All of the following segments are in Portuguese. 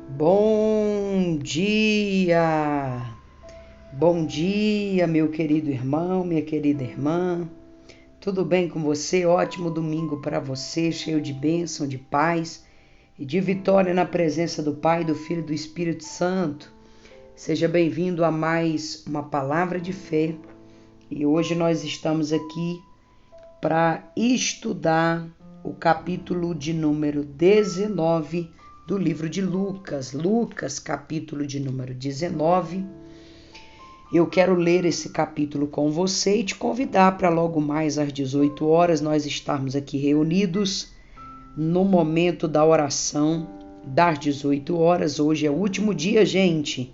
Bom dia! Bom dia, meu querido irmão, minha querida irmã. Tudo bem com você? Ótimo domingo para você, cheio de bênção, de paz e de vitória na presença do Pai, do Filho e do Espírito Santo. Seja bem-vindo a mais uma palavra de fé. E hoje nós estamos aqui para estudar o capítulo de número 19 do livro de Lucas. Lucas, capítulo de número 19. Eu quero ler esse capítulo com você e te convidar para logo mais às 18 horas nós estarmos aqui reunidos no momento da oração das 18 horas. Hoje é o último dia, gente,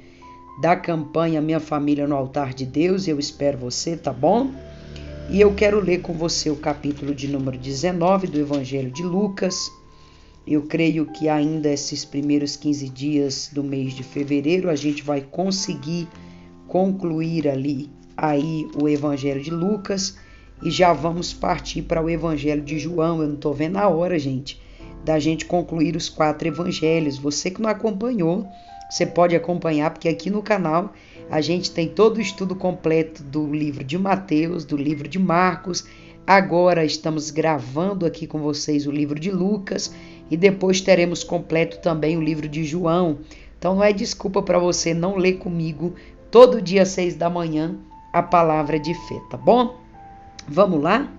da campanha Minha Família no Altar de Deus. Eu espero você, tá bom? E eu quero ler com você o capítulo de número 19 do Evangelho de Lucas. Eu creio que ainda esses primeiros 15 dias do mês de fevereiro a gente vai conseguir concluir aí o Evangelho de Lucas e já vamos partir para o Evangelho de João. Eu não estou vendo a hora, gente, da gente concluir os 4 evangelhos. Você que não acompanhou, você pode acompanhar, porque aqui no canal a gente tem todo o estudo completo do livro de Mateus, do livro de Marcos. Agora estamos gravando aqui com vocês o livro de Lucas e depois teremos completo também o livro de João. Então não é desculpa para você não ler comigo todo dia às 6 da manhã a palavra de fé, tá bom? Vamos lá?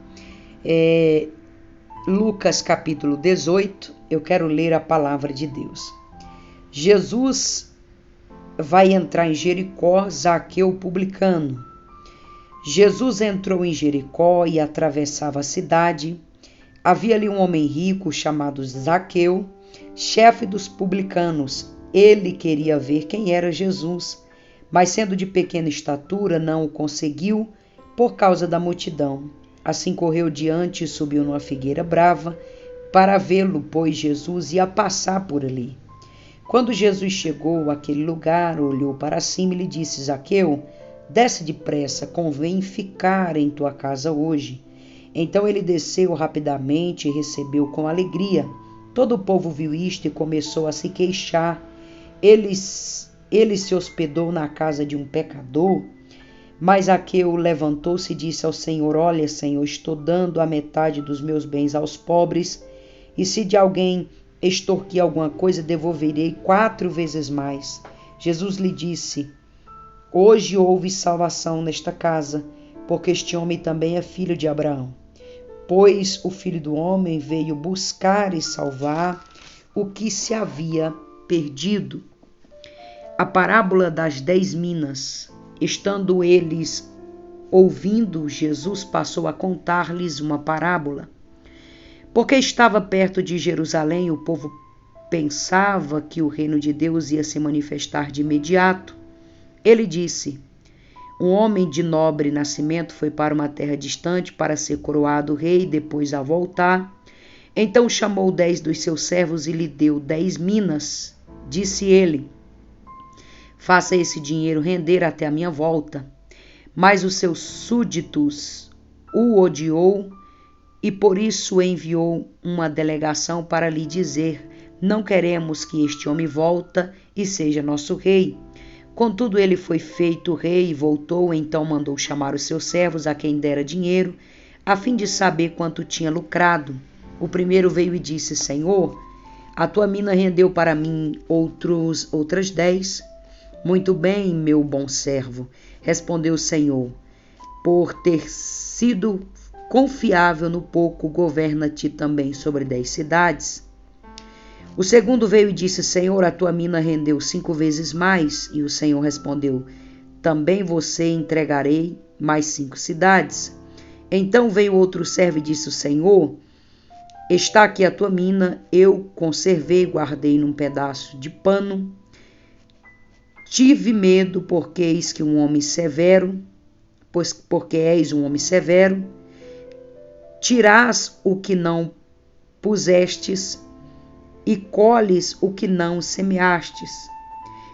Lucas capítulo 18, eu quero ler a palavra de Deus. Jesus vai entrar em Jericó, Zaqueu publicano. Jesus entrou em Jericó e atravessava a cidade. Havia ali um homem rico chamado Zaqueu, chefe dos publicanos. Ele queria ver quem era Jesus, mas sendo de pequena estatura não o conseguiu por causa da multidão. Assim correu diante e subiu numa figueira brava para vê-lo, pois Jesus ia passar por ali. Quando Jesus chegou àquele lugar, olhou para cima e lhe disse: Zaqueu, desce depressa, convém ficar em tua casa hoje. Então ele desceu rapidamente e recebeu com alegria. Todo o povo viu isto e começou a se queixar. Ele se hospedou na casa de um pecador. Mas Zaqueu levantou-se e disse ao Senhor: Olha, Senhor, estou dando a metade dos meus bens aos pobres, e se de alguém extorquir alguma coisa, devolverei 4 vezes mais. Jesus lhe disse: Hoje houve salvação nesta casa, porque este homem também é filho de Abraão. Pois o Filho do Homem veio buscar e salvar o que se havia perdido. A parábola das 10 minas. Estando eles ouvindo, Jesus passou a contar-lhes uma parábola. Porque estava perto de Jerusalém, o povo pensava que o reino de Deus ia se manifestar de imediato. Ele disse: Um homem de nobre nascimento foi para uma terra distante para ser coroado rei, depois a voltar. Então chamou 10 dos seus servos e lhe deu 10 minas. Disse ele: Faça esse dinheiro render até a minha volta. Mas os seus súditos o odiou e por isso enviou uma delegação para lhe dizer: Não queremos que este homem volta e seja nosso rei. Contudo, ele foi feito rei e voltou, então mandou chamar os seus servos, a quem dera dinheiro, a fim de saber quanto tinha lucrado. O primeiro veio e disse: Senhor, a tua mina rendeu para mim outras 10. Muito bem, meu bom servo, respondeu o Senhor. Por ter sido confiável no pouco, governa-te também sobre 10 cidades. O segundo veio e disse: Senhor, a tua mina rendeu 5 vezes mais. E o Senhor respondeu: Também você entregarei mais 5 cidades. Então veio outro servo e disse: Senhor, está aqui a tua mina, eu conservei, guardei num pedaço de pano. Tive medo, porque és um homem severo, porque és um homem severo. Tirás o que não pusestes e colhes o que não semeastes.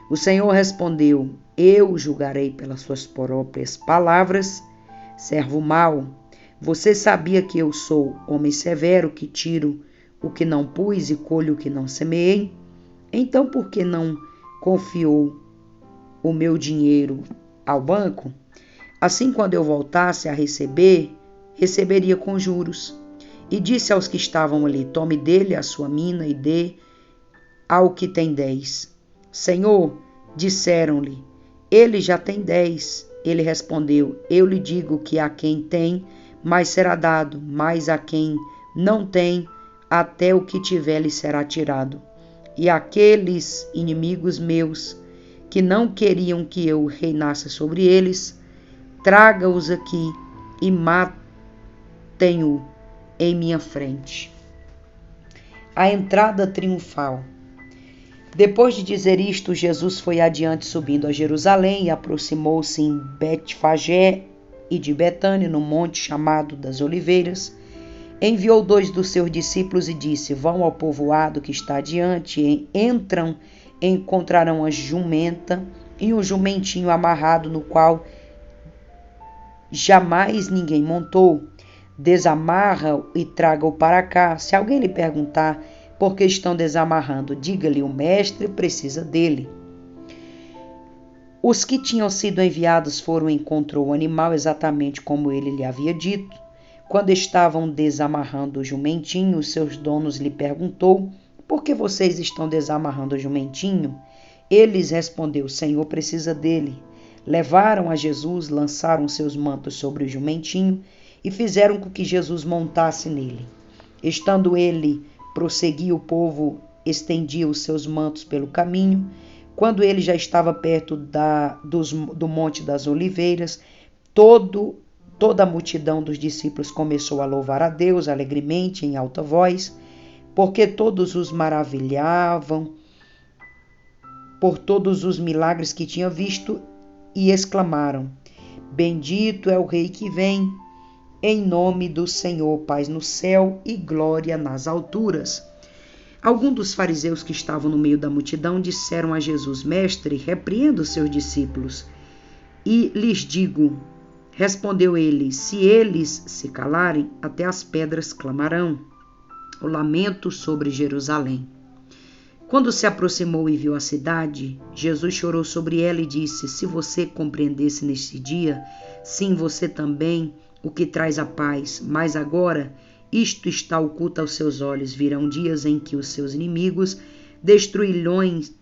O Senhor respondeu: Eu julgarei pelas suas próprias palavras. Servo mau, você sabia que eu sou homem severo, que tiro o que não pus e colho o que não semeei? Então por que não confiou o meu dinheiro ao banco? Assim, quando eu voltasse a receber, receberia com juros. E disse aos que estavam ali: tome dele a sua mina e dê ao que tem 10. Senhor, disseram-lhe, ele já tem 10. Ele respondeu: eu lhe digo que a quem tem, mais será dado, mas a quem não tem, até o que tiver lhe será tirado. E aqueles inimigos meus, que não queriam que eu reinasse sobre eles, traga-os aqui e matem-o em minha frente. A entrada triunfal. Depois de dizer isto, Jesus foi adiante subindo a Jerusalém e aproximou-se em Betfagé e de Betânia, no monte chamado das Oliveiras. Enviou 2 dos seus discípulos e disse: vão ao povoado que está adiante, entram, encontrarão a jumenta e um jumentinho amarrado, no qual jamais ninguém montou. Desamarra-o e traga-o para cá. Se alguém lhe perguntar por que estão desamarrando, diga-lhe: o mestre precisa dele. Os que tinham sido enviados foram e encontrou o animal exatamente como ele lhe havia dito. Quando estavam desamarrando o jumentinho, seus donos lhe perguntou: por que vocês estão desamarrando o jumentinho? Eles respondeu: o Senhor precisa dele. Levaram a Jesus, lançaram seus mantos sobre o jumentinho e fizeram com que Jesus montasse nele. Estando ele prosseguia, o povo estendia os seus mantos pelo caminho. Quando ele já estava perto do Monte das Oliveiras, toda a multidão dos discípulos começou a louvar a Deus alegremente em alta voz, porque todos os maravilhavam por todos os milagres que tinham visto, e exclamaram: bendito é o Rei que vem, em nome do Senhor, paz no céu e glória nas alturas. Alguns dos fariseus que estavam no meio da multidão disseram a Jesus: mestre, repreenda os seus discípulos. E lhes digo, respondeu ele, se eles se calarem, até as pedras clamarão. O lamento sobre Jerusalém. Quando se aproximou e viu a cidade, Jesus chorou sobre ela e disse: se você compreendesse neste dia, sim, você também, o que traz a paz, mas agora isto está oculto aos seus olhos. Virão dias em que os seus inimigos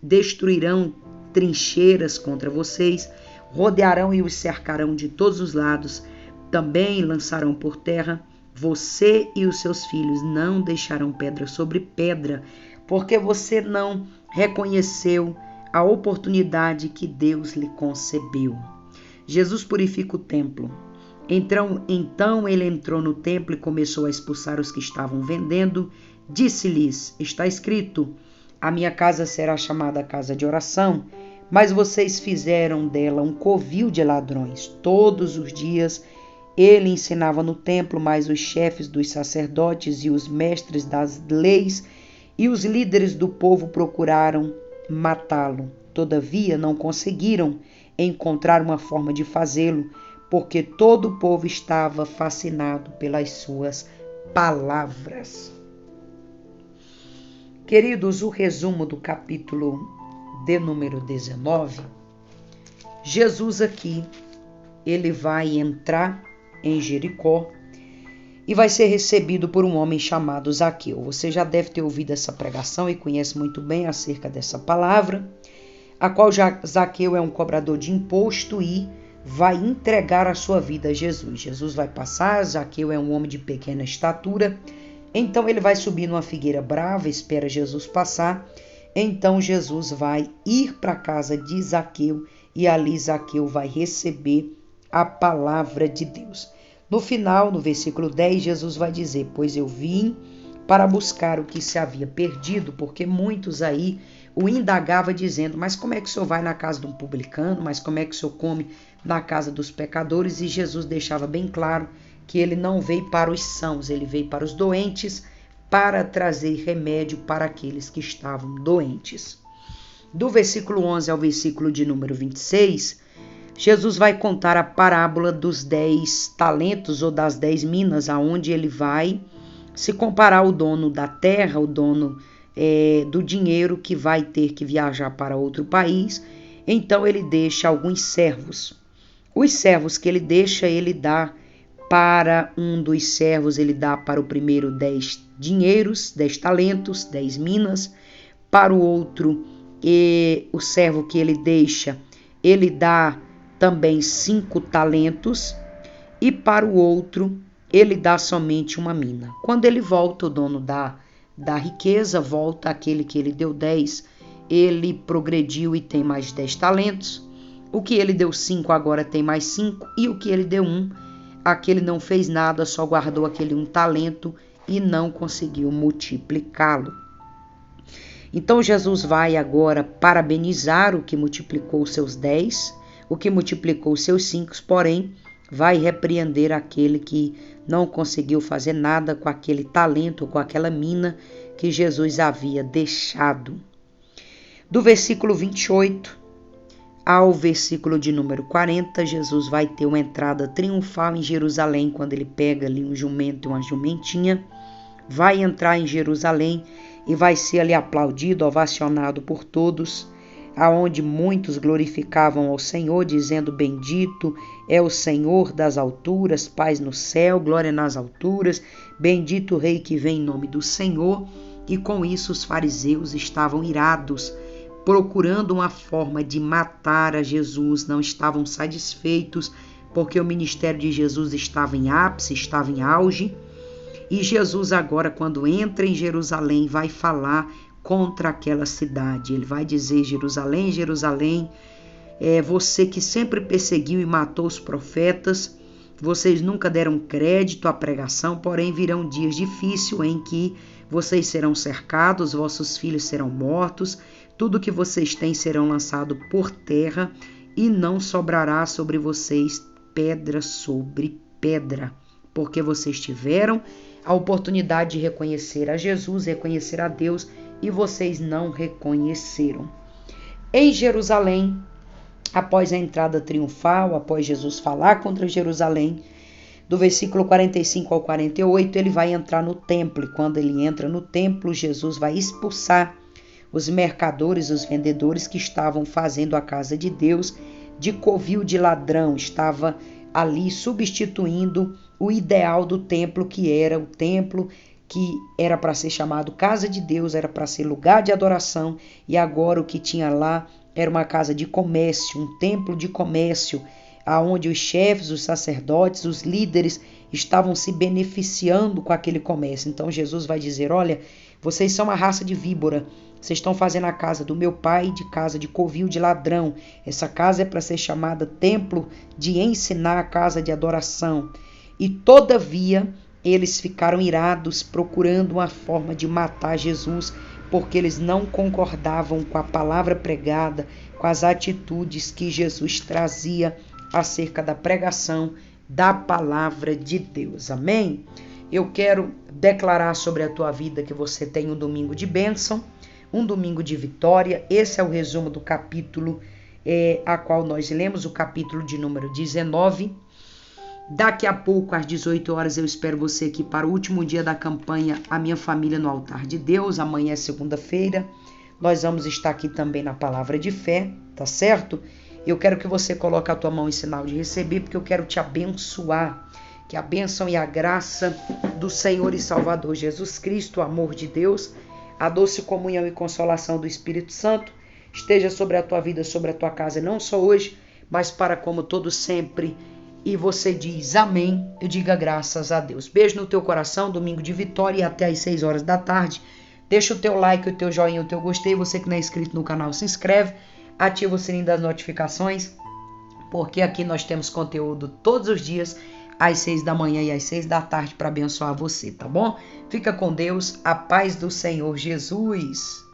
destruirão trincheiras contra vocês, rodearão e os cercarão de todos os lados, também lançarão por terra você e os seus filhos, não deixarão pedra sobre pedra, porque você não reconheceu a oportunidade que Deus lhe concebeu. Jesus purifica o templo. Então ele entrou no templo e começou a expulsar os que estavam vendendo. Disse-lhes: está escrito, a minha casa será chamada casa de oração, mas vocês fizeram dela um covil de ladrões. Todos os dias ele ensinava no templo, mas os chefes dos sacerdotes e os mestres das leis e os líderes do povo procuraram matá-lo. Todavia não conseguiram encontrar uma forma de fazê-lo, porque todo o povo estava fascinado pelas suas palavras. Queridos, o resumo do capítulo de número 19, Jesus aqui, ele vai entrar em Jericó e vai ser recebido por um homem chamado Zaqueu. Você já deve ter ouvido essa pregação e conhece muito bem acerca dessa palavra, a qual Zaqueu é um cobrador de imposto e vai entregar a sua vida a Jesus. Jesus vai passar, Zaqueu é um homem de pequena estatura, então ele vai subir numa figueira brava, espera Jesus passar, então Jesus vai ir para a casa de Zaqueu e ali Zaqueu vai receber a palavra de Deus. No final, no versículo 10, Jesus vai dizer: pois eu vim para buscar o que se havia perdido, porque muitos aí o indagavam dizendo: mas como é que o senhor vai na casa de um publicano? Mas como é que o senhor come na casa dos pecadores? E Jesus deixava bem claro que ele não veio para os sãos, ele veio para os doentes, para trazer remédio para aqueles que estavam doentes. Do versículo 11 ao versículo de número 26, Jesus vai contar a parábola dos 10 talentos ou das 10 minas, aonde ele vai se comparar ao dono da terra, o dono do dinheiro que vai ter que viajar para outro país. Então ele deixa alguns servos. Os servos que ele deixa, ele dá para um dos servos, ele dá para o primeiro 10 dinheiros, 10 talentos, 10 minas. Para o outro, o servo que ele deixa, ele dá também 5 talentos. E para o outro, ele dá somente uma mina. Quando ele volta, o dono da riqueza, volta aquele que ele deu 10, ele progrediu e tem mais 10 talentos. O que ele deu 5 agora tem mais 5, e o que ele deu 1, aquele não fez nada, só guardou aquele 1 talento e não conseguiu multiplicá-lo. Então Jesus vai agora parabenizar o que multiplicou os seus 10, o que multiplicou os seus 5, porém vai repreender aquele que não conseguiu fazer nada com aquele talento, com aquela mina que Jesus havia deixado. Do versículo 28 ao versículo de número 40, Jesus vai ter uma entrada triunfal em Jerusalém, quando ele pega ali um jumento e uma jumentinha, vai entrar em Jerusalém e vai ser ali aplaudido, ovacionado por todos, aonde muitos glorificavam ao Senhor, dizendo: bendito é o Senhor das alturas, paz no céu, glória nas alturas, bendito o Rei que vem em nome do Senhor. E com isso os fariseus estavam irados, procurando uma forma de matar a Jesus, não estavam satisfeitos, porque o ministério de Jesus estava em ápice, estava em auge. E Jesus agora, quando entra em Jerusalém, vai falar contra aquela cidade. Ele vai dizer: Jerusalém, Jerusalém, você que sempre perseguiu e matou os profetas, vocês nunca deram crédito à pregação, porém virão dias difíceis em que vocês serão cercados, vossos filhos serão mortos, tudo que vocês têm serão lançado por terra e não sobrará sobre vocês pedra sobre pedra, porque vocês tiveram a oportunidade de reconhecer a Jesus, reconhecer a Deus, e vocês não reconheceram. Em Jerusalém, após a entrada triunfal, após Jesus falar contra Jerusalém, do versículo 45 ao 48, ele vai entrar no templo, e quando ele entra no templo, Jesus vai expulsar os mercadores, os vendedores que estavam fazendo a casa de Deus de covil de ladrão, estava ali substituindo o ideal do templo, que era o templo que era para ser chamado casa de Deus, era para ser lugar de adoração, e agora o que tinha lá era uma casa de comércio, um templo de comércio, aonde os chefes, os sacerdotes, os líderes estavam se beneficiando com aquele comércio. Então Jesus vai dizer: olha, vocês são uma raça de víbora, vocês estão fazendo a casa do meu pai de casa de covil de ladrão. Essa casa é para ser chamada templo de ensinar, a casa de adoração. E todavia eles ficaram irados, procurando uma forma de matar Jesus, porque eles não concordavam com a palavra pregada, com as atitudes que Jesus trazia acerca da pregação da palavra de Deus. Amém? Eu quero declarar sobre a tua vida que você tem um domingo de bênção, um domingo de vitória. Esse é o resumo do capítulo a qual nós lemos, o capítulo de número 19. Daqui a pouco, às 18 horas, eu espero você aqui para o último dia da campanha A Minha Família no Altar de Deus. Amanhã é segunda-feira. Nós vamos estar aqui também na palavra de fé, tá certo? Eu quero que você coloque a tua mão em sinal de receber, porque eu quero te abençoar. Que a bênção e a graça do Senhor e Salvador Jesus Cristo, o amor de Deus, a doce comunhão e consolação do Espírito Santo esteja sobre a tua vida, sobre a tua casa, não só hoje, mas para como todo sempre. E você diz amém, eu diga graças a Deus. Beijo no teu coração, domingo de vitória, e até às 6 horas da tarde. Deixa o teu like, o teu joinha, o teu gostei. Você que não é inscrito no canal, se inscreve, ativa o sininho das notificações, porque aqui nós temos conteúdo todos os dias, às 6 da manhã e às 6 da tarde, para abençoar você, tá bom? Fica com Deus, a paz do Senhor Jesus.